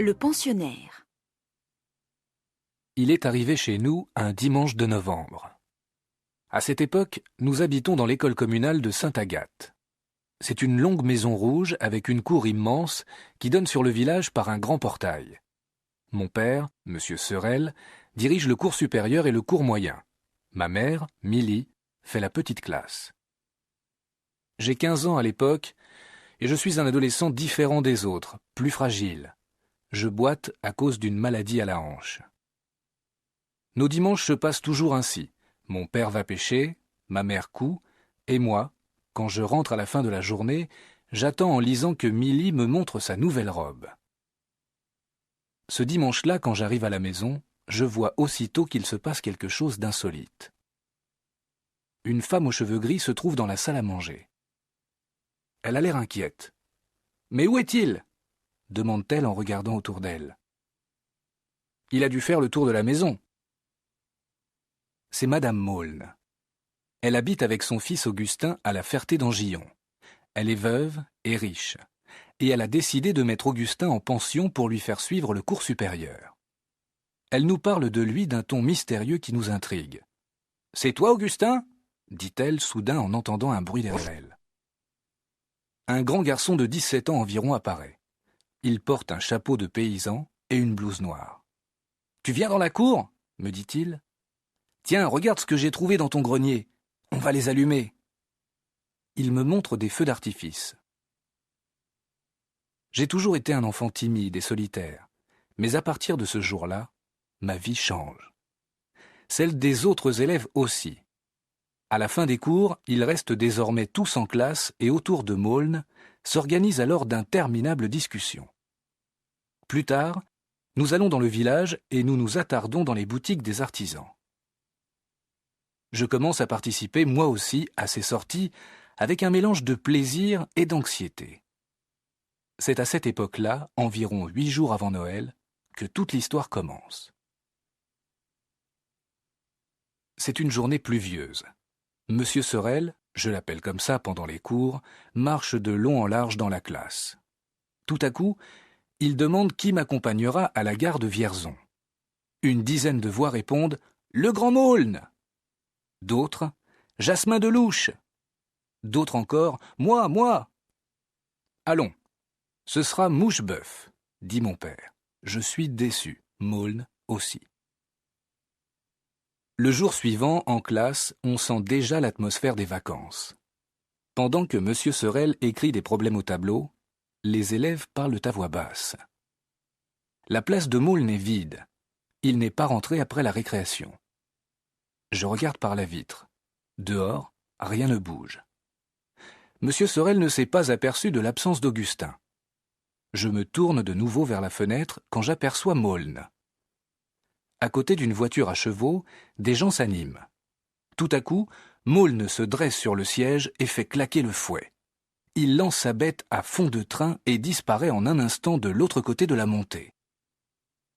Le pensionnaire. Il est arrivé chez nous un dimanche de novembre. À cette époque, nous habitons dans l'école communale de Sainte-Agathe. C'est une longue maison rouge avec une cour immense qui donne sur le village par un grand portail. Mon père, M. Sorel, dirige le cours supérieur et le cours moyen. Ma mère, Milly, fait la petite classe. J'ai 15 ans à l'époque et je suis un adolescent différent des autres, plus fragile. Je boite à cause d'une maladie à la hanche. Nos dimanches se passent toujours ainsi. Mon père va pêcher, ma mère coud, et moi, quand je rentre à la fin de la journée, j'attends en lisant que Milly me montre sa nouvelle robe. Ce dimanche-là, quand j'arrive à la maison, je vois aussitôt qu'il se passe quelque chose d'insolite. Une femme aux cheveux gris se trouve dans la salle à manger. Elle a l'air inquiète. « Mais où est-il » demande-t-elle en regardant autour d'elle. « Il a dû faire le tour de la maison. » C'est Madame Maulne. Elle habite avec son fils Augustin à la Ferté-d'Angillon. Elle est veuve et riche, et elle a décidé de mettre Augustin en pension pour lui faire suivre le cours supérieur. Elle nous parle de lui d'un ton mystérieux qui nous intrigue. « C'est toi, Augustin » dit-elle soudain en entendant un bruit derrière elle. Un grand garçon de 17 ans environ apparaît. Il porte un chapeau de paysan et une blouse noire. « Tu viens dans la cour » me dit-il. « Tiens, regarde ce que j'ai trouvé dans ton grenier. On va les allumer. » Il me montre des feux d'artifice. J'ai toujours été un enfant timide et solitaire, mais à partir de ce jour-là, ma vie change. Celle des autres élèves aussi. À la fin des cours, ils restent désormais tous en classe et autour de Maulne s'organisent alors d'interminables discussions. Plus tard, nous allons dans le village et nous nous attardons dans les boutiques des artisans. Je commence à participer moi aussi à ces sorties avec un mélange de plaisir et d'anxiété. C'est à cette époque-là, environ 8 jours avant Noël, que toute l'histoire commence. C'est une journée pluvieuse. Monsieur Sorel, je l'appelle comme ça pendant les cours, marche de long en large dans la classe. Tout à coup, il demande qui m'accompagnera à la gare de Vierzon. Une dizaine de voix répondent « Le Grand Maulne !» D'autres « Jasmin de Louche !» D'autres encore « Moi, moi !» Allons, ce sera Mouche-Bœuf, dit mon père. Je suis déçu, Maulne aussi. Le jour suivant, en classe, on sent déjà l'atmosphère des vacances. Pendant que M. Sorel écrit des problèmes au tableau, les élèves parlent à voix basse. La place de Maulne est vide. Il n'est pas rentré après la récréation. Je regarde par la vitre. Dehors, rien ne bouge. M. Sorel ne s'est pas aperçu de l'absence d'Augustin. Je me tourne de nouveau vers la fenêtre quand j'aperçois Maulne. À côté d'une voiture à chevaux, des gens s'animent. Tout à coup, Maulne se dresse sur le siège et fait claquer le fouet. Il lance sa bête à fond de train et disparaît en un instant de l'autre côté de la montée.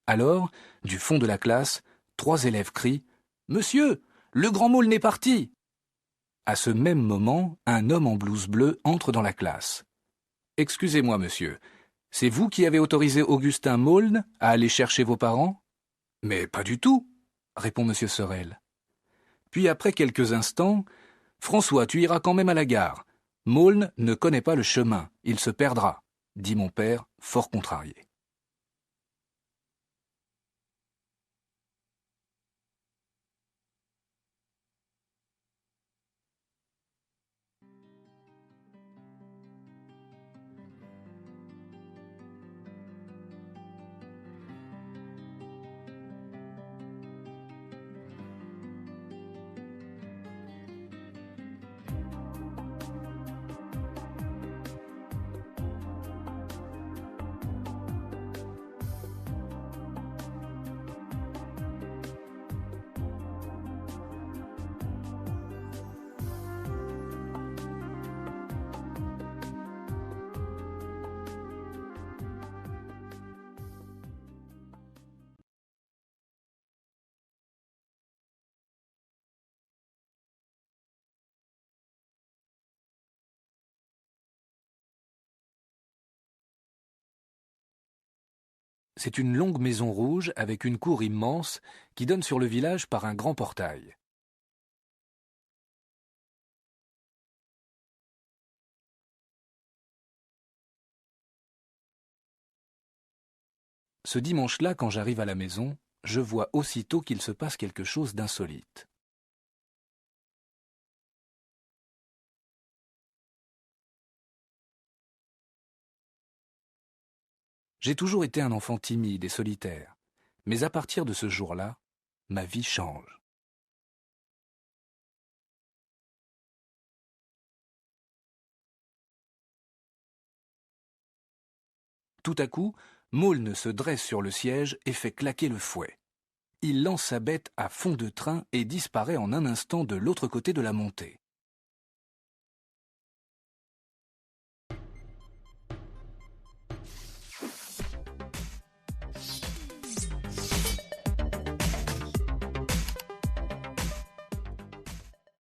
Alors, du fond de la classe, 3 élèves crient « Monsieur, le Grand Maulne est parti !» À ce même moment, un homme en blouse bleue entre dans la classe. « Excusez-moi, monsieur, c'est vous qui avez autorisé Augustin Maulne à aller chercher vos parents ?»« Mais pas du tout, » répond M. Sorel. Puis après quelques instants, « François, tu iras quand même à la gare. Maulne ne connaît pas le chemin, il se perdra, » dit mon père, fort contrarié. C'est une longue maison rouge avec une cour immense qui donne sur le village par un grand portail. Ce dimanche-là, quand j'arrive à la maison, je vois aussitôt qu'il se passe quelque chose d'insolite. J'ai toujours été un enfant timide et solitaire, mais à partir de ce jour-là, ma vie change. Tout à coup, Maulne se dresse sur le siège et fait claquer le fouet. Il lance sa bête à fond de train et disparaît en un instant de l'autre côté de la montée.